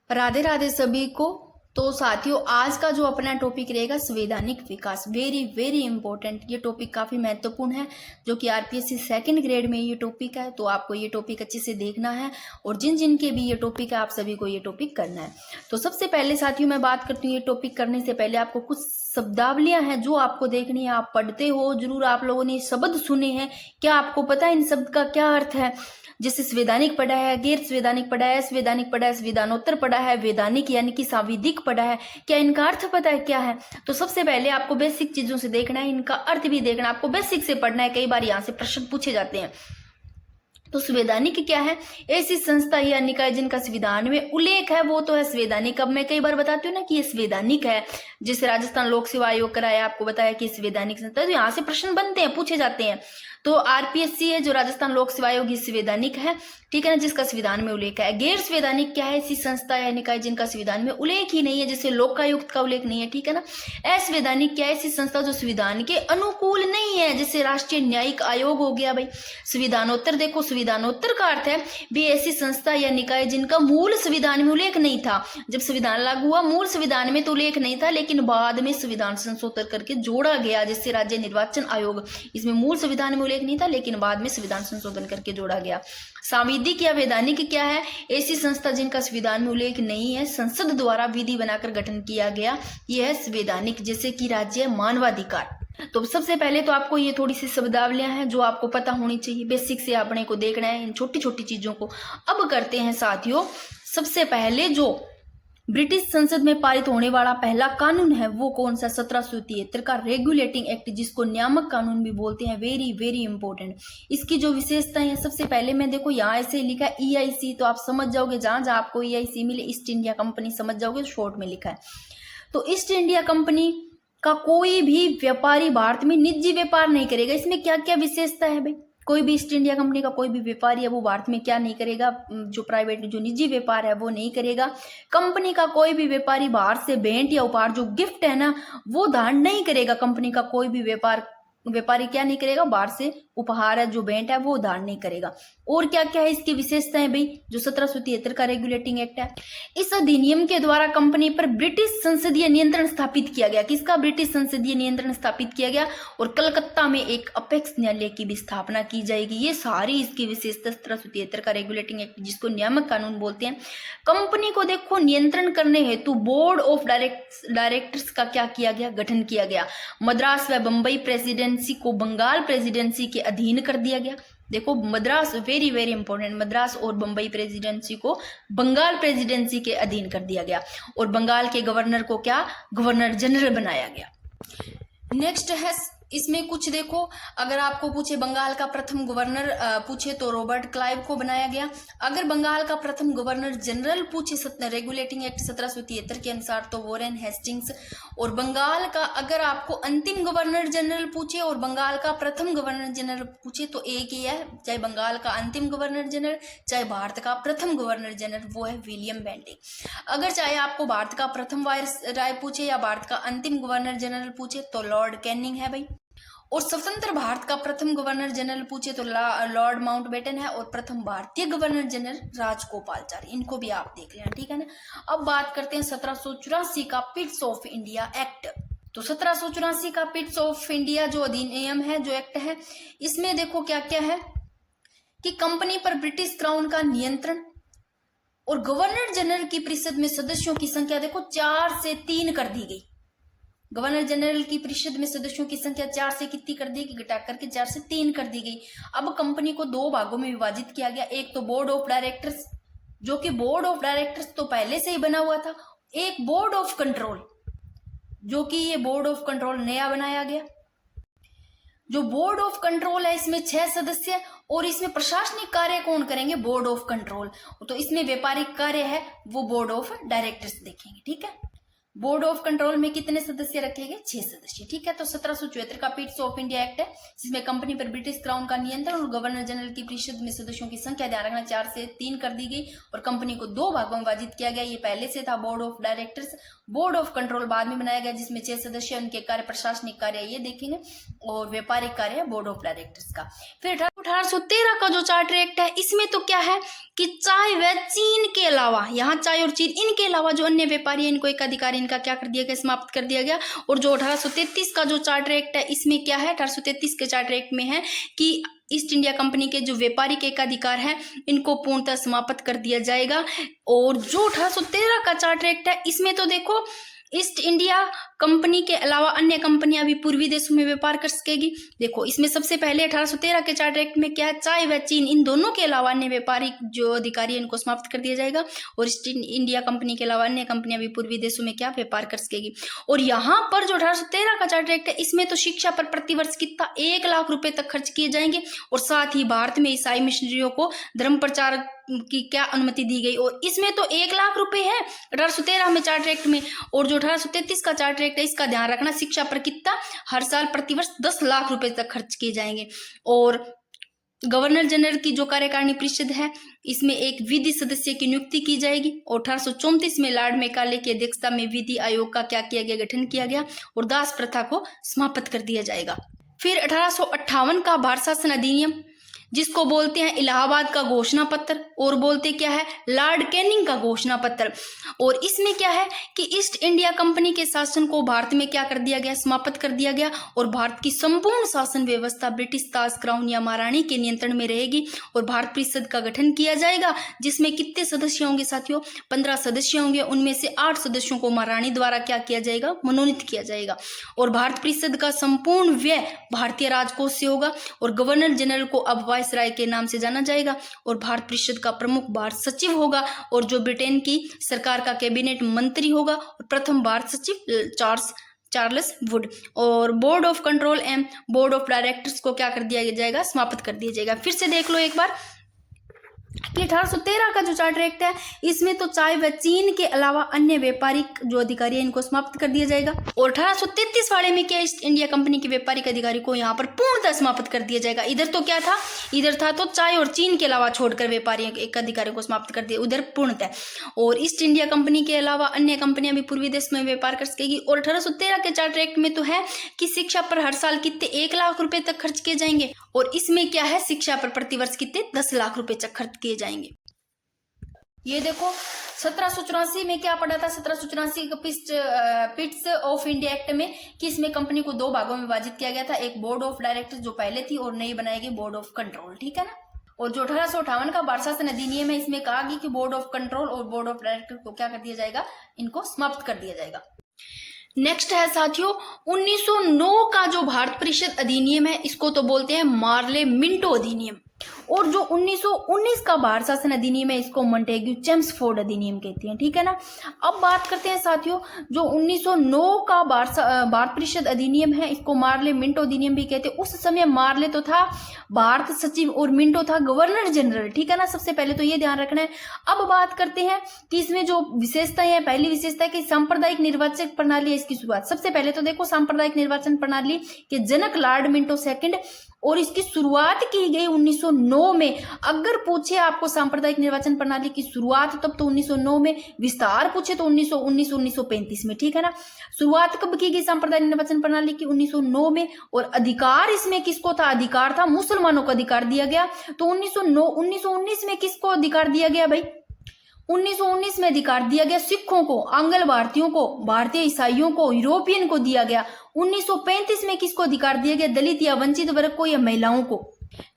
राधे राधे सभी को। तो साथियों, आज का जो अपना टॉपिक रहेगा संवैधानिक विकास, वेरी वेरी इंपॉर्टेंट। ये टॉपिक काफी महत्वपूर्ण है, जो कि आरपीएससी सेकंड ग्रेड में ये टॉपिक है। तो आपको ये टॉपिक अच्छे से देखना है, और जिन जिन के भी ये टॉपिक है आप सभी को ये टॉपिक करना है। तो सबसे पहले साथियों मैं बात करती हूँ, ये टॉपिक करने से पहले आपको कुछ शब्दावलियां हैं जो आपको देखनी है। आप पढ़ते हो जरूर, आप लोगों ने शब्द सुने हैं, क्या आपको पता है इन शब्द का क्या अर्थ है? जैसे संवैधानिक पढ़ा है, गैर संवैधानिक पढ़ा है, संवैधानिक पढ़ा है, संविधानोत्तर पढ़ा है, वैधानिक यानी कि सांविधिक पढ़ा है। क्या इनका अर्थ पता है क्या है? तो सबसे पहले आपको बेसिक चीजों से देखना है, इनका अर्थ भी देखना है, आपको बेसिक से पढ़ना है। कई बार यहाँ से प्रश्न पूछे जाते हैं। तो संवैधानिक क्या है? ऐसी संस्था या निकाय जिनका संविधान में उल्लेख है, वो तो है संवैधानिक। अब मैं कई बार बताती हूँ ना कि ये संवैधानिक है। जैसे राजस्थान लोक सेवा आयोग कराया, आपको बताया कि संवैधानिक संस्था। तो यहाँ से प्रश्न बनते हैं, पूछे जाते हैं। तो आरपीएससी है जो राजस्थान लोक सेवा आयोग, संवैधानिक है, ठीक है ना, जिसका संविधान में उल्लेख है। गैर संवैधानिक क्या है? ऐसी संस्था या निकाय जिनका संविधान में उल्लेख ही नहीं है, जैसे लोकायुक्त का उल्लेख नहीं है, ठीक है ना। असंवैधानिक क्या है? ऐसी संस्था जो संविधान के अनुकूल नहीं है, जैसे राष्ट्रीय न्यायिक आयोग हो गया भाई। संविधानोत्तर देखो, संविधानोत्तर का अर्थ है भी ऐसी संस्था या निकाय जिनका मूल संविधान में उल्लेख नहीं था। जब संविधान लागू हुआ, मूल संविधान में तो उल्लेख नहीं था, लेकिन बाद में संविधान संशोधन करके जोड़ा गया। जैसे राज्य निर्वाचन आयोग, इसमें मूल संविधान में उल्लेख नहीं था, लेकिन बाद में संविधान संशोधन करके जोड़ा गया। सांविधिक या वैधानिक क्या है? ऐसी संस्था जिनका संविधान में उल्लेख नहीं है, संसद द्वारा विधि बनाकर गठन किया गया, यह है संवैधानिक। जैसे कि राज्य मानवाधिकार। तो सबसे पहले तो आपको ये थोड़ी सी शब्दावलियां हैं जो आपको पता होनी चाहिए, बेसिक से अपने को देखना है इन छोटी छोटी चीजों को। अब करते हैं साथियों, सबसे पहले जो ब्रिटिश संसद में पारित होने वाला पहला कानून है वो कौन सा? 1773 का रेगुलेटिंग एक्ट, जिसको नियामक कानून भी बोलते हैं। Very very important. इसकी जो विशेषताएं हैं, सबसे पहले मैं देखो यहाँ ऐसे लिखा है ईआईसी, तो आप समझ जाओगे जहां जहां आपको ईआईसी मिले, ईस्ट इंडिया कंपनी समझ जाओगे, शॉर्ट में लिखा है। तो ईस्ट इंडिया कंपनी का कोई भी व्यापारी भारत में निजी व्यापार नहीं करेगा। इसमें क्या क्या विशेषता है भाई? कोई भी ईस्ट इंडिया कंपनी का कोई भी व्यापारी है वो भारत में क्या नहीं करेगा? जो प्राइवेट जो निजी व्यापार है वो नहीं करेगा। कंपनी का कोई भी व्यापारी बाहर से भेंट या उपहार जो गिफ्ट है ना, वो धारण नहीं करेगा। कंपनी का कोई भी व्यापारी क्या नहीं करेगा? बाहर से उपहार है जो भेंट है वो धारण नहीं करेगा। और क्या क्या है इसकी विशेषताएं भाई? जो 1773 का रेगुलेटिंग एक्ट है, इस अधिनियम के द्वारा कंपनी पर ब्रिटिश संसदीय नियंत्रण स्थापित किया गया। किसका ब्रिटिश संसदीय नियंत्रण स्थापित किया गया? और कलकत्ता में एक अपेक्स न्यायालय की भी स्थापना की जाएगी। ये सारी इसकी विशेषता 1773 का रेगुलेटिंग एक्ट, जिसको नियामक कानून बोलते हैं। कंपनी को देखो नियंत्रण करने हेतु बोर्ड ऑफ डायरेक्टर्स का क्या किया गया? गठन किया गया। मद्रास व बंबई प्रेसिडेंसी को बंगाल प्रेसिडेंसी के अधीन कर दिया गया। देखो Madras, very very important, Madras और बंबई प्रेसिडेंसी को बंगाल प्रेसिडेंसी के अधीन कर दिया गया। और बंगाल के गवर्नर को क्या? गवर्नर जनरल बनाया गया। नेक्स्ट है इसमें कुछ देखो, अगर आपको पूछे बंगाल का प्रथम गवर्नर पूछे तो रॉबर्ट क्लाइव को बनाया गया। अगर बंगाल का प्रथम गवर्नर जनरल पूछे रेगुलेटिंग एक्ट 1773 के अनुसार तो वॉरेन हेस्टिंग्स। और बंगाल का अगर आपको अंतिम गवर्नर जनरल पूछे और बंगाल का प्रथम गवर्नर जनरल पूछे तो एक ही है, चाहे बंगाल का अंतिम गवर्नर जनरल चाहे भारत का प्रथम गवर्नर जनरल, वो है विलियम बेंटिक। अगर चाहे आपको भारत का प्रथम वायसराय पूछे या भारत का अंतिम गवर्नर जनरल पूछे तो लॉर्ड कैनिंग है भाई। और स्वतंत्र भारत का प्रथम गवर्नर जनरल पूछे तो लॉर्ड माउंटबेटन है। और प्रथम भारतीय गवर्नर जनरल राजगोपालचारी, इनको भी आप देख लेना, ठीक है ना। अब बात करते हैं 1784 का पिट्स ऑफ इंडिया एक्ट। तो 1784 का पिट्स ऑफ इंडिया जो अधिनियम है, जो एक्ट है, इसमें देखो क्या क्या है कि कंपनी पर ब्रिटिश क्राउन का नियंत्रण और गवर्नर जनरल की परिषद में सदस्यों की संख्या देखो 4 से 3 कर दी गई। गवर्नर जनरल की परिषद में सदस्यों की संख्या 4 से कितनी कर दी? घटा करके 4 से 3 कर दी गई। अब कंपनी को 2 भागों में विभाजित किया गया। एक तो बोर्ड ऑफ डायरेक्टर्स, जो कि बोर्ड ऑफ डायरेक्टर्स तो पहले से ही बना हुआ था। एक बोर्ड ऑफ कंट्रोल, जो कि ये बोर्ड ऑफ कंट्रोल नया बनाया गया। जो बोर्ड ऑफ कंट्रोल है इसमें 6 सदस्य, और इसमें प्रशासनिक कार्य कौन करेंगे? Board of control. तो इसमें व्यापारिक कार्य है वो बोर्ड ऑफ डायरेक्टर्स देखेंगे, ठीक है। बोर्ड ऑफ कंट्रोल में कितने सदस्य रखेंगे? 6 सदस्य, ठीक है। तो 1774 का पिट्स ऑफ इंडिया एक्ट है, जिसमें कंपनी पर ब्रिटिश क्राउन का नियंत्रण और गवर्नर जनरल की परिषद में सदस्यों की संख्या ध्यान रखना 4 से 3 कर दी गई। और कंपनी को 2 भागों में विभाजित किया गया। ये पहले से था board of directors, board of control बाद में बनाया गया, जिसमें 6 सदस्य, उनके कार्य प्रशासनिक कार्य ये देखेंगे, और व्यापारिक कार्य बोर्ड ऑफ डायरेक्टर्स का। फिर 1813 का जो चार्टर एक्ट है इसमें तो क्या है कि चाय व चीन के अलावा, यहाँ चाय और चीन इनके अलावा जो अन्य व्यापारी हैं इनको एक अधिकार इनका क्या कर दिया गया, समाप्त कर दिया गया। और जो 1833 का जो चार्टर एक्ट है इसमें क्या है, 1833 के चार्टर एक्ट में है कि ईस्ट इंडिया कंपनी के जो व्यापारिक एकाधिकार है इनको पूर्णतः समाप्त कर दिया जाएगा। और जो 1813 का चार्टर एक्ट है इसमें तो देखो ईस्ट इंडिया कंपनी के अलावा अन्य कंपनियां भी पूर्वी देशों में व्यापार कर सकेगी। देखो इसमें सबसे पहले 1813 के चार्टर एक्ट में क्या है, चाय व चीन इन दोनों के अलावा अन्य व्यापारिक जो अधिकारी है इनको समाप्त कर दिया जाएगा। और ईस्ट इंडिया कंपनी के अलावा अन्य कंपनियां भी पूर्वी देशों में क्या व्यापार कर सकेगी। और यहाँ पर जो 1813 का चार्टर एक्ट है इसमें तो शिक्षा पर प्रतिवर्ष कितना 1 लाख रुपए तक खर्च किए जाएंगे। और साथ ही भारत में ईसाई मिशनरियों को धर्म प्रचार की क्या अनुमति दी गई। और इसमें तो 1 लाख रुपए है 1813 में चार्टर एक्ट में। और जो 1833 का चार्टर एक्ट है इसका ध्यान रखना, शिक्षा पर कितना हर साल प्रतिवर्ष 10 लाख रुपए तक खर्च किए जाएंगे। और गवर्नर जनरल की जो कार्यकारिणी परिषद है इसमें एक विधि सदस्य की नियुक्ति की जाएगी। और 1834 में लॉर्ड मैकाले की अध्यक्षता में विधि आयोग का क्या किया गया, गठन किया गया। और दास प्रथा को समाप्त कर दिया जाएगा। फिर 1858 का भारत शासन अधिनियम जिसको बोलते हैं इलाहाबाद का घोषणा पत्र और बोलते क्या है लॉर्ड कैनिंग का घोषणा पत्र। और इसमें क्या है कि ईस्ट इंडिया कंपनी के शासन को भारत में क्या कर दिया गया, समाप्त कर दिया गया। और भारत की संपूर्ण शासन व्यवस्था ब्रिटिश ताज क्राउन या महारानी के नियंत्रण में रहेगी। और भारत परिषद का गठन किया जाएगा जिसमें कितने सदस्य होंगे साथियों, 15 सदस्य होंगे। उनमें से 8 सदस्यों को महारानी द्वारा क्या किया जाएगा, मनोनीत किया जाएगा। और भारत परिषद का संपूर्ण व्यय भारतीय राजकोष से होगा। और गवर्नर जनरल को अब वायसराय के नाम से जाना जाएगा। और भारत परिषद का प्रमुख भारत सचिव होगा। और जो ब्रिटेन की सरकार का कैबिनेट मंत्री होगा और प्रथम भारत सचिव चार्ल्स वुड। और board of control and board of directors को क्या कर दिया जाएगा, समाप्त कर दिया जाएगा। फिर से देख लो एक बार कि 1813 का जो चार्टर एक्ट है इसमें तो चाय व चीन के अलावा अन्य व्यापारिक जो अधिकारी है इनको समाप्त कर दिया जाएगा। और 1833 वाले में क्या, ईस्ट इंडिया कंपनी के व्यापारिक अधिकारी को यहाँ पर पूर्णतः समाप्त कर दिया जाएगा। इधर तो क्या था, इधर था तो चाय और चीन के अलावा छोड़कर व्यापारियों एक अधिकारियों को समाप्त कर दिया, उधर पूर्णतः। और ईस्ट इंडिया कंपनी के अलावा अन्य कंपनियां भी पूर्वी देश में व्यापार कर सकेगी। और 1813 के चार्टर एक्ट में तो है कि शिक्षा पर हर साल कितने 1 लाख रुपए तक खर्च किए जाएंगे। और इसमें क्या है, शिक्षा पर प्रतिवर्ष कितने 10 लाख रुपए तक खर्च किए जाएंगे। ये देखो 1784 में क्या पढ़ा था, 1784 का पिट्स ऑफ इंडिया एक्ट में कि इसमें कंपनी को 2 भागों में विभाजित किया गया था, एक बोर्ड ऑफ डायरेक्टर जो पहले थी और नई बनाई गई बोर्ड ऑफ कंट्रोल, ठीक है ना। और जो 1858 का भारत शासन अधिनियम है इसमें कहा गया कि बोर्ड ऑफ कंट्रोल और बोर्ड ऑफ डायरेक्टर को क्या कर दिया जाएगा, इनको समाप्त कर दिया जाएगा। नेक्स्ट है साथियों 1909 का जो भारत परिषद अधिनियम है इसको तो बोलते हैं मार्ले मिंटो अधिनियम। और जो 1919 का भारत शासन अधिनियम है इसको मॉन्टेग्यू चेम्सफोर्ड अधिनियम कहते हैं, ठीक है ना। अब बात करते हैं साथियों जो 1909 का भारत परिषद अधिनियम है इसको मार्ले मिंटो अधिनियम भी कहते हैं। उस समय मार्ले तो था भारत सचिव और मिंटो था गवर्नर जनरल, ठीक है ना। सबसे पहले तो ये ध्यान रखना है। अब बात करते हैं कि इसमें जो विशेषताएं है, पहली विशेषता है कि सांप्रदायिक निर्वाचन प्रणाली है इसकी शुरुआत। सबसे पहले तो देखो सांप्रदायिक निर्वाचन प्रणाली के जनक लॉर्ड मिंटो सेकंड और इसकी शुरुआत की गई 1909 में। अगर पूछे आपको सांप्रदायिक निर्वाचन प्रणाली की शुरुआत तब तो 1909 में, विस्तार पूछे तो 1919 1935 में, ठीक है ना। शुरुआत कब की गई सांप्रदायिक निर्वाचन प्रणाली की, 1909 में। और अधिकार इसमें किसको था, अधिकार था मुसलमानों को अधिकार दिया गया। तो 1919 में किसको अधिकार दिया गया भाई, 1919 में अधिकार दिया गया सिखों को, आंग्ल भारतीयों को, भारतीय ईसाइयों को, यूरोपियन को दिया गया। 1935 में किसको अधिकार दिया गया, दलित या वंचित वर्ग को या महिलाओं को।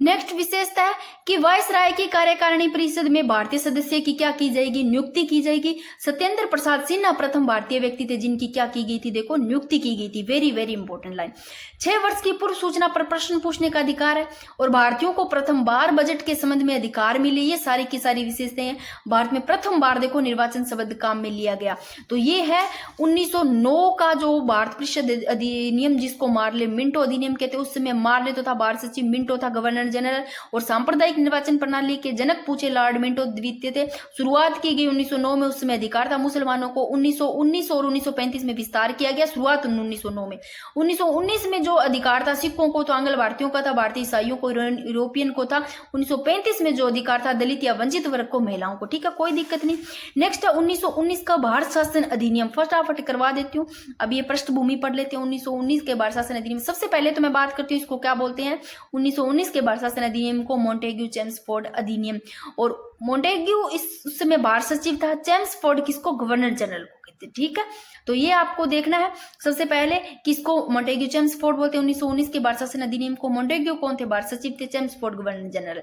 नेक्स्ट विशेषता है कि वायसराय की कार्यकारिणी परिषद में भारतीय सदस्य की क्या की जाएगी, नियुक्ति की जाएगी। सत्येंद्र प्रसाद सिन्हा प्रथम भारतीय व्यक्ति थे जिनकी क्या की गई थी, देखो नियुक्ति की गई थी। Very very important line. 6 वर्ष की पूर्व सूचना पर प्रश्न पूछने का अधिकार है और भारतीयों को प्रथम बार बजट के संबंध में अधिकार मिले। ये सारी की सारी विशेषताएं हैं। भारत में प्रथम बार देखो निर्वाचन शब्द काम में लिया गया। तो ये है 1909 का जो भारत परिषद अधिनियम जिसको मार्ले मिंटो अधिनियम कहते हैं। उस समय मार्ले तो था भारत सचिव, मिंटो था गवर्नर जनरल। और सांप्रदायिक निर्वाचन प्रणाली के जनक पूछे लॉर्ड मिंटो द्वितीय थे। शुरुआत की गई 1909 में, उस समय अधिकार था मुसलमानों को। 1919 और 1935 में विस्तार किया गया। शुरुआत 1909 में। 1919 में जो अधिकार था सिखों को तो आंग्ल भारतीयों का था, भारतीय ईसाइयों को, यूरोपियन को था। 1935 में जो अधिकार था दलित या वंचित वर्ग को, महिलाओं को, ठीक है, कोई दिक्कत नहीं। नेक्स्ट है 1919 का भारत शासन अधिनियम। फटाफट करवा देती हूँ, अब ये पृष्ठभूमि पढ़ लेते हैं 1919 के भारत शासन अधिनियम। सबसे पहले तो मैं बात करती हूँ इसको क्या बोलते हैं, 1919 के भारत शासन अधिनियम को मॉन्टेग्यू चेम्सफोर्ड अधिनियम, और मॉन्टेग्यू इस समय भारत सचिव था, चेम्सफोर्ड किसको, गवर्नर जनरल को कहते हैं। ठीक है, तो ये आपको देखना है सबसे पहले किसको मॉन्टेग्यू चेम्सफोर्ड बोलते हैं। 1919 के भारत शासन अधिनियम को मॉन्टेग्यू कौन थे, भारत सचिव थे, चेम्सफोर्ड गवर्नर जनरल।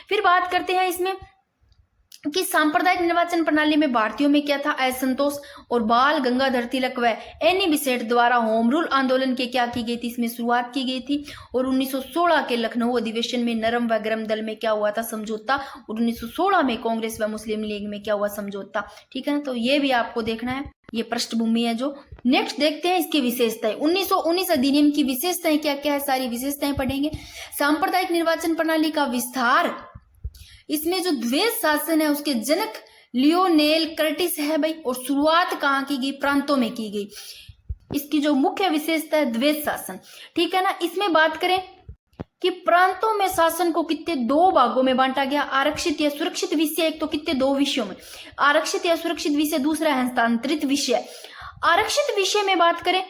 फिर बात करते हैं इसमें कि सांप्रदायिक निर्वाचन प्रणाली में भारतीयों में क्या था, असंतोष, और बाल गंगाधर तिलक व एनी बेसेंट द्वारा होम रूल आंदोलन के क्या की गई थी, इसमें शुरुआत की गई थी। और 1916 के लखनऊ अधिवेशन में नरम व गरम दल में क्या हुआ था, समझौता, और 1916 में कांग्रेस व मुस्लिम लीग में क्या हुआ, समझौता। ठीक है ना, तो ये भी आपको देखना है, ये पृष्ठभूमि है जो। नेक्स्ट देखते हैं इसकी विशेषताएं। 1919 अधिनियम की विशेषताएं क्या क्या है, सारी विशेषताएं पढ़ेंगे। सांप्रदायिक निर्वाचन प्रणाली का विस्तार, इसमें जो द्वैध शासन है उसके जनक लियोनेल कर्टिस है भाई, और शुरुआत कहाँ की गई, प्रांतों में की गई। इसकी जो मुख्य विशेषता है द्वैध शासन। ठीक है ना, इसमें बात करें कि प्रांतों में शासन को कितने दो भागों में बांटा गया, आरक्षित या सुरक्षित विषय, एक तो कितने दो विषयों में, आरक्षित या सुरक्षित विषय, दूसरा हस्तांतरित विषय। आरक्षित विषय में बात करें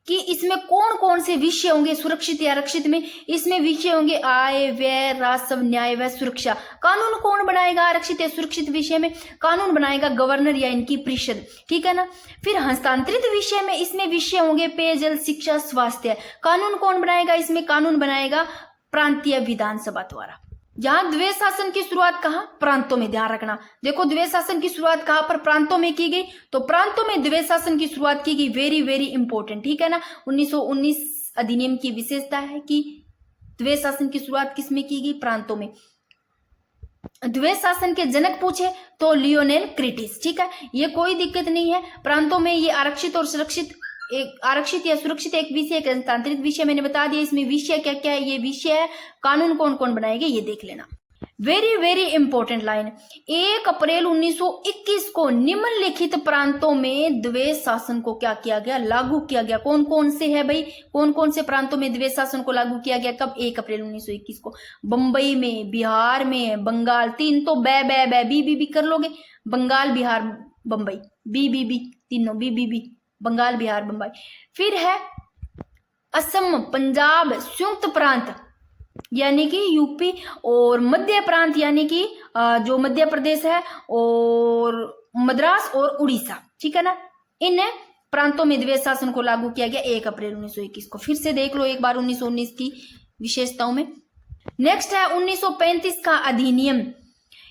कि इसमें कौन कौन से विषय होंगे, सुरक्षित या आरक्षित में, इसमें विषय होंगे आय, व्यय, राजस्व, न्याय व सुरक्षा। कानून कौन बनाएगा आरक्षित या सुरक्षित विषय में, कानून बनाएगा गवर्नर या इनकी परिषद। ठीक है ना। फिर हस्तांतरित विषय में, इसमें विषय होंगे पेयजल, शिक्षा, स्वास्थ्य। कानून कौन बनाएगा, इसमें कानून बनाएगा प्रांतीय विधानसभा द्वारा। यहाँ द्वैध शासन की शुरुआत कहाँ, प्रांतों में, ध्यान रखना। देखो द्वैध शासन की शुरुआत कहाँ पर, प्रांतों में की गई, तो प्रांतों में द्वैध शासन की शुरुआत की गई, वेरी वेरी इंपॉर्टेंट। ठीक है ना। 1919 अधिनियम की विशेषता है कि द्वैध शासन की शुरुआत किसमें की गई, प्रांतों में। द्वैध शासन के जनक पूछे तो लियोनेल क्रिटिस। ठीक है, ये कोई दिक्कत नहीं है। प्रांतों में ये आरक्षित और सुरक्षित, एक आरक्षित या सुरक्षित एक विषय, एक हस्तांतरित विषय, मैंने बता दिया। इसमें विषय क्या क्या है, ये विषय है, कानून कौन कौन बनाएंगे ये देख लेना। वेरी वेरी इंपॉर्टेंट लाइन, 1 अप्रैल 1921 को निम्नलिखित प्रांतों में द्वैध शासन को क्या किया गया, लागू किया गया। कौन कौन से है भाई, कौन कौन से प्रांतों में द्वैध शासन को लागू किया गया, कब, 1 अप्रैल 1921 को। बंबई में, बिहार में, बंगाल, 3 तो बी कर लोगे, बंगाल, बिहार, बंबई, बी तीनों, बी बंगाल, बिहार, बंबई। फिर है असम, पंजाब, संयुक्त प्रांत यानी कि यूपी, और मध्य प्रांत यानी कि जो मध्य प्रदेश है, और मद्रास और उड़ीसा। ठीक है ना, इन प्रांतों में द्वैध शासन को लागू किया गया 1 अप्रैल 1921 को। फिर से देख लो एक बार 1919 की विशेषताओं में। नेक्स्ट है 1935 का अधिनियम,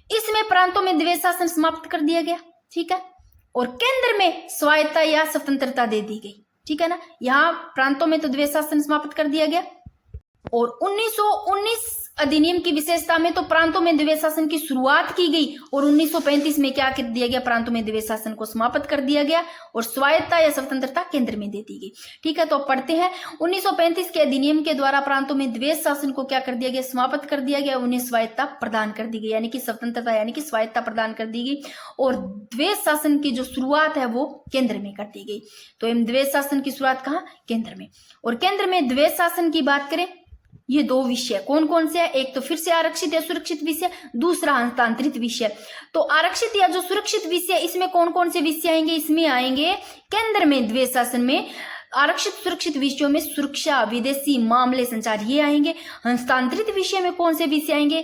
इसमें प्रांतों में द्वैध शासन समाप्त कर दिया गया। ठीक है, और केंद्र में स्वायत्तता या स्वतंत्रता दे दी गई। ठीक है ना, यहाँ प्रांतों में तो द्वैध शासन समाप्त कर दिया गया। और 1919 अधिनियम की विशेषता में तो प्रांतों में द्वैध शासन की शुरुआत की गई, और 1935 में क्या कर दिया गया, प्रांतों में द्वैध शासन को समाप्त कर दिया गया, और स्वायत्तता या स्वतंत्रता केंद्र में दे दी गई। ठीक है, तो पढ़ते हैं 1935 के अधिनियम के द्वारा प्रांतों में द्वैध शासन को क्या कर दिया गया, समाप्त कर दिया गया, उन्हें स्वायत्तता प्रदान कर दी गई, यानी कि स्वतंत्रता यानी कि स्वायत्तता प्रदान कर दी गई, और द्वैध शासन की जो शुरुआत है वो केंद्र में कर दी गई। तो इन द्वैध शासन की शुरुआत कहाँ, केंद्र में। और केंद्र में द्वैध शासन की बात करें, ये 2 विषय कौन कौन से हैं, एक तो फिर से आरक्षित या सुरक्षित विषय, दूसरा हस्तांतरित विषय। तो आरक्षित या जो सुरक्षित विषय, इसमें कौन कौन से विषय आएंगे, इसमें आएंगे केंद्र में द्वैध शासन में आरक्षित सुरक्षित विषयों में सुरक्षा, विदेशी मामले, संचार, ये आएंगे। हस्तांतरित विषय में कौन से विषय आएंगे,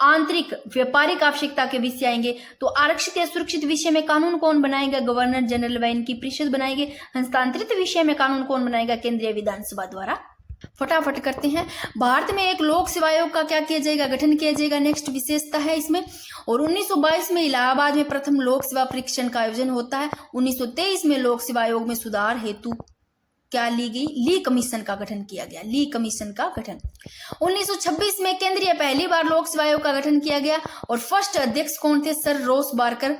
आंतरिक व्यापारिक आवश्यकता के विषय आएंगे। तो आरक्षित या सुरक्षित विषय में कानून कौन बनाएगा, गवर्नर जनरल व इनकी परिषद बनाएंगे। हस्तांतरित विषय में कानून कौन बनाएगा, केंद्रीय विधानसभा द्वारा। फटाफट करते हैं। भारत में एक लोक सेवा आयोग का क्या किया जाएगा, गठन किया जाएगा। नेक्स्ट विशेषता है इसमें। और 1922 में इलाहाबाद में प्रथम लोक सेवा परीक्षण का आयोजन होता है। 1923 में लोक सेवा आयोग में सुधार हेतु क्या ली गई, ली कमीशन का गठन किया गया, ली कमीशन का गठन। 1926 में केंद्रीय पहली बार लोक सेवा आयोग का गठन किया गया, और फर्स्ट अध्यक्ष कौन थे, सर रोस बारकर।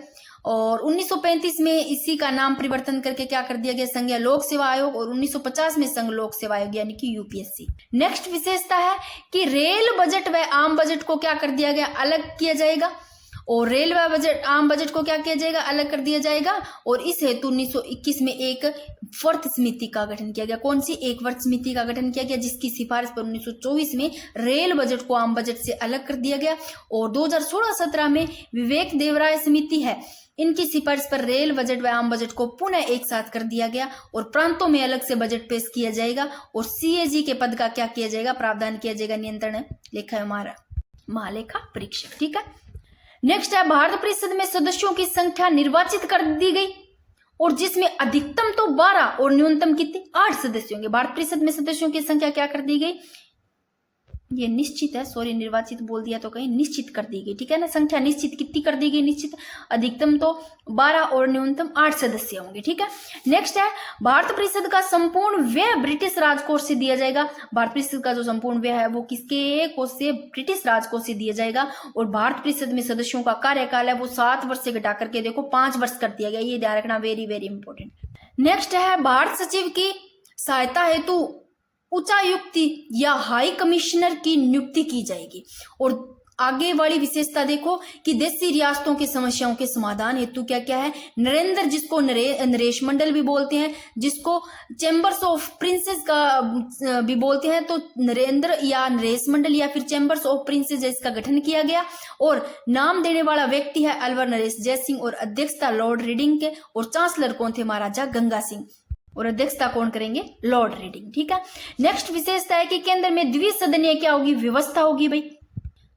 और 1935 में इसी का नाम परिवर्तन करके क्या कर दिया गया, संघीय लोक सेवा आयोग, और 1950 में संघ लोक सेवा आयोग यानी कि यूपीएससी। नेक्स्ट विशेषता है कि रेल बजट व आम बजट को क्या कर दिया गया, अलग किया जाएगा। और रेल व बजट, आम बजट को क्या किया जाएगा, अलग कर दिया जाएगा। और इस हेतु 1921 में एक वर्ष समिति का गठन किया गया। कौन सी, एक वर्ष समिति का गठन किया गया, जिसकी सिफारिश पर 1924 में रेल बजट को आम बजट से अलग कर दिया गया। और 2016-17 में विवेक देवराय समिति है, इनकी सिफारिश पर रेल बजट व आम बजट को पुनः एक साथ कर दिया गया और प्रांतों में अलग से बजट पेश किया जाएगा और सीएजी के पद का क्या किया जाएगा, प्रावधान किया जाएगा, नियंत्रण लेखा हमारा महालेखा परीक्षक। ठीक है, नेक्स्ट है भारत परिषद में सदस्यों की संख्या निर्वाचित कर दी गई और जिसमें अधिकतम तो 12 और न्यूनतम कितने 8 सदस्य होंगे। भारत परिषद में सदस्यों की संख्या क्या कर दी गई, ये निश्चित है, सॉरी निर्वाचित बोल दिया तो कहीं, निश्चित कर दी गई। ठीक है ना, संख्या निश्चित कितनी कर दी गई, निश्चित अधिकतम तो 12 और न्यूनतम 8 सदस्य होंगे। ठीक है, नेक्स्ट है भारत परिषद का संपूर्ण व्यय ब्रिटिश राजकोष से दिया जाएगा। भारत परिषद का जो संपूर्ण व्यय है वो किसके कोष से, ब्रिटिश राजकोष से दिया जाएगा। और भारत परिषद में सदस्यों का कार्यकाल है वो 7 वर्ष से घटा करके देखो 5 वर्ष कर दिया गया, ये ध्यान रखना, वेरी वेरी इंपॉर्टेंट। नेक्स्ट है भारत सचिव की सहायता हेतु उच्चायुक्त या हाई कमिश्नर की नियुक्ति की जाएगी। और आगे वाली विशेषता देखो कि देशी रियासतों की समस्याओं के समाधान हेतु क्या क्या है, नरेंद्र, जिसको नरेश मंडल भी बोलते हैं, जिसको चैम्बर्स ऑफ प्रिंसेस का भी बोलते हैं, तो नरेंद्र या नरेश मंडल या फिर चैम्बर्स ऑफ प्रिंसेस इसका गठन किया गया। और नाम देने वाला व्यक्ति है अलवर नरेश जयसिंह और अध्यक्षता लॉर्ड रीडिंग के, और चांसलर कौन थे, महाराजा गंगा सिंह, और अध्यक्षता कौन करेंगे, लॉर्ड रीडिंग। ठीक है, नेक्स्ट विशेषता है कि केंद्र में द्विसदनीय क्या होगी, व्यवस्था होगी। भाई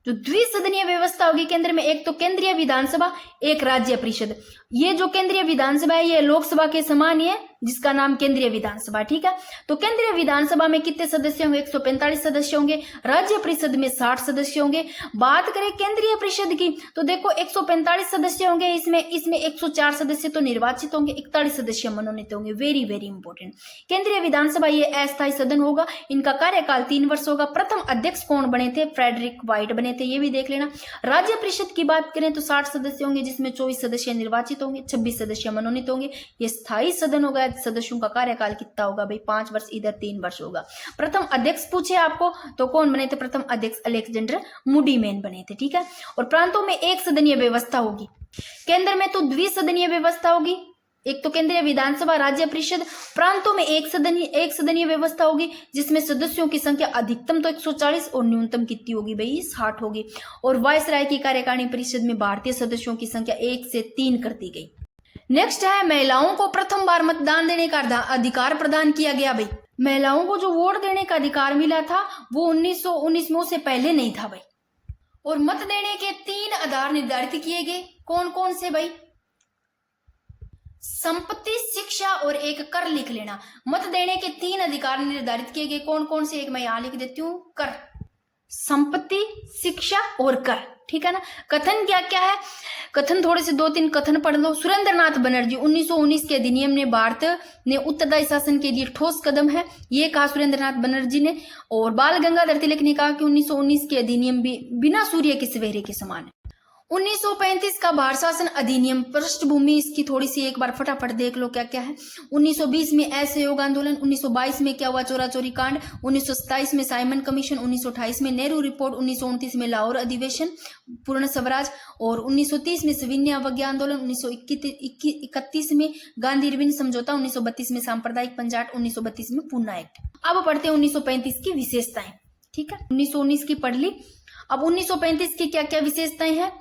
जो द्विसदनीय व्यवस्था होगी केंद्र में, एक तो केंद्रीय विधानसभा, एक राज्य परिषद। ये जो केंद्रीय विधानसभा है ये लोकसभा के समान ही है, जिसका नाम केंद्रीय विधानसभा। ठीक है, तो केंद्रीय विधानसभा में कितने सदस्य होंगे, 145 सदस्य होंगे। राज्य परिषद में 60 सदस्य होंगे। बात करें केंद्रीय परिषद की तो देखो 145 सदस्य होंगे, इसमें 104 सदस्य तो निर्वाचित होंगे, 41 सदस्य मनोनीत होंगे, वेरी वेरी इंपॉर्टेंट। केंद्रीय विधानसभा ये अस्थायी सदन होगा, इनका कार्यकाल 3 वर्ष होगा। प्रथम अध्यक्ष कौन बने थे, फ्रेडरिक व्हाइट बने थे, ये भी देख लेना। राज्य परिषद की बात करें तो 60 सदस्य होंगे, जिसमें 24 सदस्य निर्वाचित होंगे, 26 सदस्य मनोनीत होंगे। ये स्थायी सदन होगा। सदस्यों का कार्यकाल कितना होगा भाई, 5 वर्ष, इधर 3 वर्ष होगा। प्रथम अध्यक्ष पूछे आपको तो कौन बने थे, प्रथम अध्यक्ष अलेक्जेंडर मूडीमैन बने थे। ठीक है, और प्रांतों में एक सदनीय व्यवस्था होगी। केंद्र में तो द्विसदनीय व्यवस्था होगी, एक तो केंद्रीय विधानसभा, राज्य परिषद। प्रांतों में एक सदनीय व्यवस्था होगी, जिसमें सदस्यों की संख्या अधिकतम तो 140 और न्यूनतम कितनी होगी भाई, 60 होगी। और वायसराय की कार्यकारिणी परिषद में भारतीय सदस्यों की संख्या 1 से 3 कर दी गई। नेक्स्ट है महिलाओं को प्रथम बार मतदान देने का अधिकार प्रदान किया गया। भाई महिलाओं को जो वोट देने का अधिकार मिला था वो 1919 में, उससे पहले नहीं था भाई। और मत देने के 3 आधार निर्धारित किए गए, कौन कौन से भाई, संपत्ति, शिक्षा और एक कर लिख लेना। मत देने के 3 अधिकार निर्धारित किए गए, कौन कौन से, एक मैं यहां लिख देती हूं, कर, संपत्ति, शिक्षा और कर। ठीक है ना, कथन क्या क्या है, कथन थोड़े से 2-3 कथन पढ़ लो। सुरेंद्रनाथ बनर्जी 1919 के अधिनियम ने भारत ने उत्तरदायी शासन के लिए ठोस कदम है, ये कहा सुरेंद्रनाथ बनर्जी ने। और बाल गंगाधर तिलक ने कहा कि 1919 के अधिनियम भी बिना सूर्य के सवेरे के समान है। 1935 का भारत शासन अधिनियम, पृष्ठभूमि इसकी थोड़ी सी एक बार फटाफट देख लो क्या क्या है। 1920 में असहयोग आंदोलन, 1922 में क्या हुआ, चोरा चोरी कांड, 1927 में साइमन कमीशन, 1928 में नेहरू रिपोर्ट, 1929 में लाहौर अधिवेशन पूर्ण स्वराज, और 1930 में सविनय अवज्ञा आंदोलन, 1931 में गांधी इरविन समझौता, 1932 में सांप्रदायिक पंचायत, 1932 में पूना एक्ट। अब पढ़ते हैं 1935 की विशेषताएं। ठीक है, 1919 की पढ़ ली, अब 1935 की क्या क्या विशेषताएं हैं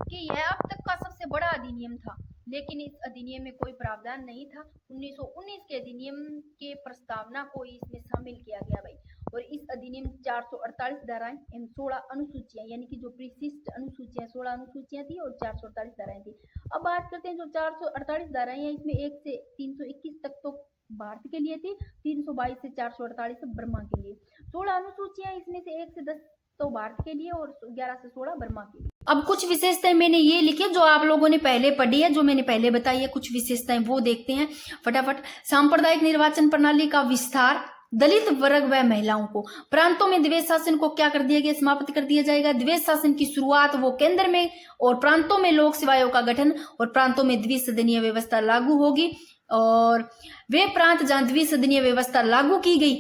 कि यह अब तक का सबसे बड़ा अधिनियम था, लेकिन इस अधिनियम में कोई प्रावधान नहीं था। 1919 के अधिनियम के प्रस्तावना को इसमें शामिल किया गया भाई। और इस अधिनियम 448 धाराएं एवं 16 अनुसूचियां, यानी कि जो विशिष्ट अनुसूचियां 16 अनुसूचियां थी और 448 धाराएं थी। अब बात करते हैं जो 448 धाराएं हैं, इसमें 1 से 321 तक तो भारत के लिए थी, 322 से 448 बर्मा के लिए। 16 अनुसूचियां, इसमें से 1 से 10 तो भारत के लिए और 11 से 16 बर्मा के लिए। अब कुछ विशेषताएं मैंने ये लिखी जो आप लोगों ने पहले पढ़ी है, जो मैंने पहले बताई है, कुछ विशेषताएं वो देखते हैं फटाफट। सांप्रदायिक निर्वाचन प्रणाली का विस्तार, दलित वर्ग व महिलाओं को, प्रांतों में द्वैध शासन को क्या कर दिया गया, समाप्त कर दिया जाएगा। द्वैध शासन की शुरुआत वो केंद्र में और प्रांतों में लोक सेवा आयोग का गठन, और प्रांतों में द्विसदनीय व्यवस्था लागू होगी। और वे प्रांत जहां द्विसदनीय व्यवस्था लागू की गई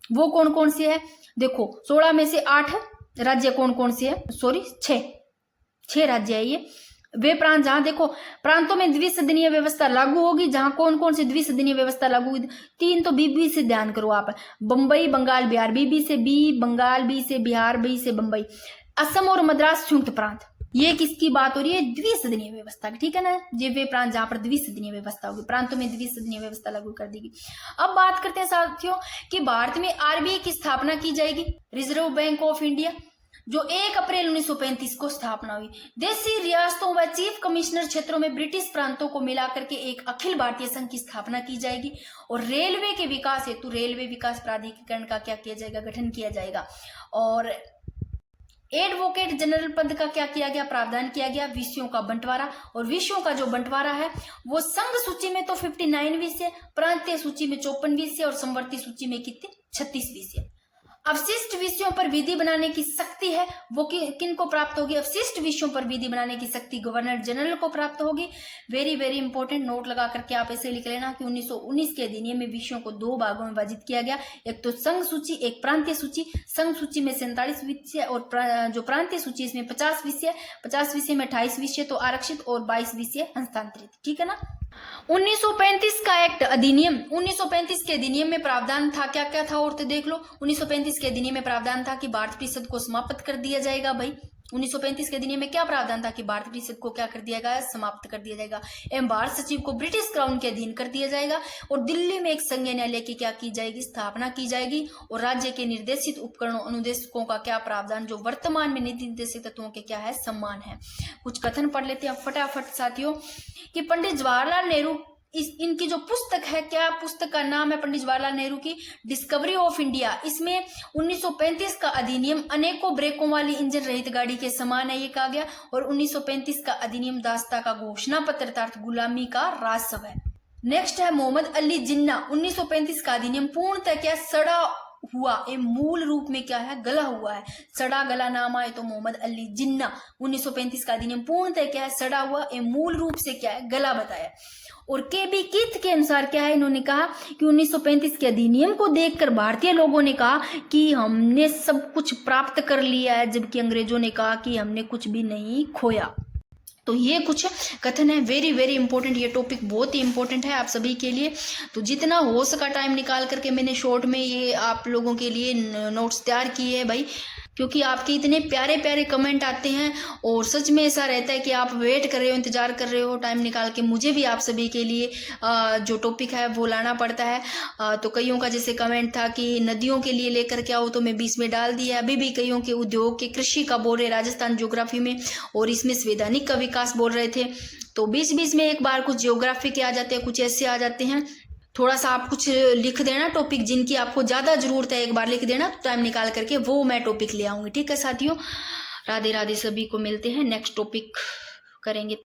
वो कौन कौन से है, देखो 16 में से 8 राज्य कौन कौन से है, सॉरी 6 राज्य है ये। वे प्रांत जहां देखो प्रांतों में द्विसदनीय व्यवस्था लागू होगी, जहां कौन कौन से द्विसदनीय व्यवस्था लागू होगी, 3 तो बी से ध्यान करो आप, बंबई, बंगाल, बिहार, बी से बी, बंगाल, बी से बिहार, बी से बंबई, असम और मद्रास संयुक्त प्रांत, ये किसकी बात हो रही है? द्विसदनीय व्यवस्था की, ठीक है ना। ये वे प्रांत जहां पर द्विसदनीय व्यवस्था होगी, प्रांतों में द्विसदनीय व्यवस्था लागू कर देगी। अब बात करते हैं साथियों कि भारत में आरबीआई की स्थापना की जाएगी, रिजर्व बैंक ऑफ इंडिया, जो 1 अप्रैल 1935 को स्थापना हुई। देशी रियासतों व चीफ कमिश्नर क्षेत्रों में ब्रिटिश प्रांतों को मिलाकर के एक अखिल भारतीय संघ की स्थापना की जाएगी। और रेलवे के विकास हेतु रेलवे विकास प्राधिकरण का क्या किया जाएगा? गठन किया जाएगा। और एडवोकेट जनरल पद का क्या किया गया? प्रावधान किया गया। विषयों का बंटवारा, और विषयों का जो बंटवारा है वो संघ सूची में तो 59 विषय, प्रांतीय सूची में 54 विषय और समवर्ती सूची में कितने? 36 विषय। अवशिष्ट विषयों पर विधि बनाने की शक्ति है वो किन को प्राप्त होगी? अवशिष्ट विषयों पर विधि बनाने की शक्ति गवर्नर जनरल को प्राप्त होगी। वेरी वेरी इंपॉर्टेंट, नोट लगा करके आप ऐसे लिख लेना कि 1919 के अधिनियम में विषयों को 2 भागों में विभाजित किया गया, एक तो संघ सूची, एक प्रांतीय सूची। संघ सूची में 47 विषय और जो प्रांतीय सूची इसमें 50 विषय, 50 विषय में 28 विषय तो आरक्षित और 22 विषय हस्तांतरित, ठीक है ना। 1935 का एक्ट अधिनियम, 1935 के अधिनियम में प्रावधान था, क्या क्या था और तो देख लो। 1935 के अधिनियम में प्रावधान था कि भारत परिषद को समाप्त कर दिया जाएगा। भाई 1935 के अधिनियम में क्या प्रावधान था कि भारत परिषद को क्या कर दिया जाएगा? समाप्त कर दिया जाएगा। एवं भारत सचिव को ब्रिटिश क्राउन के अधीन कर दिया जाएगा। और दिल्ली में एक संघ न्यायालय की क्या की जाएगी? स्थापना की जाएगी। और राज्य के निर्देशित उपकरणों अनुदेशकों का क्या प्रावधान? जो वर्तमान में नीति निर्देशित तत्वों के क्या है? सम्मान है। कुछ कथन पढ़ लेते हैं फटाफट साथियों कि पंडित जवाहरलाल नेहरू, इनकी जो पुस्तक है, क्या पुस्तक का नाम है? पंडित जवाहरलाल नेहरू की डिस्कवरी ऑफ इंडिया। इसमें 1935 का अधिनियम अनेकों ब्रेकों वाली इंजन रहित गाड़ी के समान है, ये कहा गया। और 1935 का अधिनियम दास्ता का घोषणा पत्र अर्थात गुलामी का राजस्व है। नेक्स्ट है मोहम्मद अली जिन्ना। 1935 का अधिनियम पूर्णतः क्या? सड़ा हुआ, ये मूल रूप में क्या है? गला हुआ है। सड़ा गला नाम आए तो मोहम्मद अली जिन्ना। 1935 का अधिनियम पूर्णतः क्या है? सड़ा हुआ, ये मूल रूप से क्या है? गला बताया। और के.बी. कीथ के अनुसार क्या है? इन्होंने कहा कि 1935 के अधिनियम को देखकर भारतीय लोगों ने कहा कि हमने सब कुछ प्राप्त कर लिया है, जबकि अंग्रेजों ने कहा कि हमने कुछ भी नहीं खोया। तो ये कुछ कथन है, वेरी वेरी इंपॉर्टेंट। ये टॉपिक बहुत ही इंपॉर्टेंट है आप सभी के लिए। तो जितना हो सका टाइम निकाल करके मैंने शॉर्ट में ये आप लोगों के लिए नोट्स तैयार किए हैं भाई, क्योंकि आपके इतने प्यारे प्यारे कमेंट आते हैं और सच में ऐसा रहता है कि आप वेट कर रहे हो, इंतजार कर रहे हो टाइम निकाल के। मुझे भी आप सभी के लिए जो टॉपिक है वो लाना पड़ता है। तो कईयों का जैसे कमेंट था कि नदियों के लिए लेकर के आओ, तो मैं बीच में डाल दिया। अभी भी कईयों के उद्योग के कृषि का बोल रहे, राजस्थान ज्योग्राफी में, और इसमें संवैधानिक का विकास बोल रहे थे। तो बीच बीच में एक बार कुछ ज्योग्राफी के आ जाते हैं, कुछ ऐसे आ जाते हैं। थोड़ा सा आप कुछ लिख देना टॉपिक जिनकी आपको ज़्यादा ज़रूरत है, एक बार लिख देना, तो टाइम निकाल करके वो मैं टॉपिक ले आऊँगी। ठीक है साथियों, राधे राधे, सभी को मिलते हैं, नेक्स्ट टॉपिक करेंगे।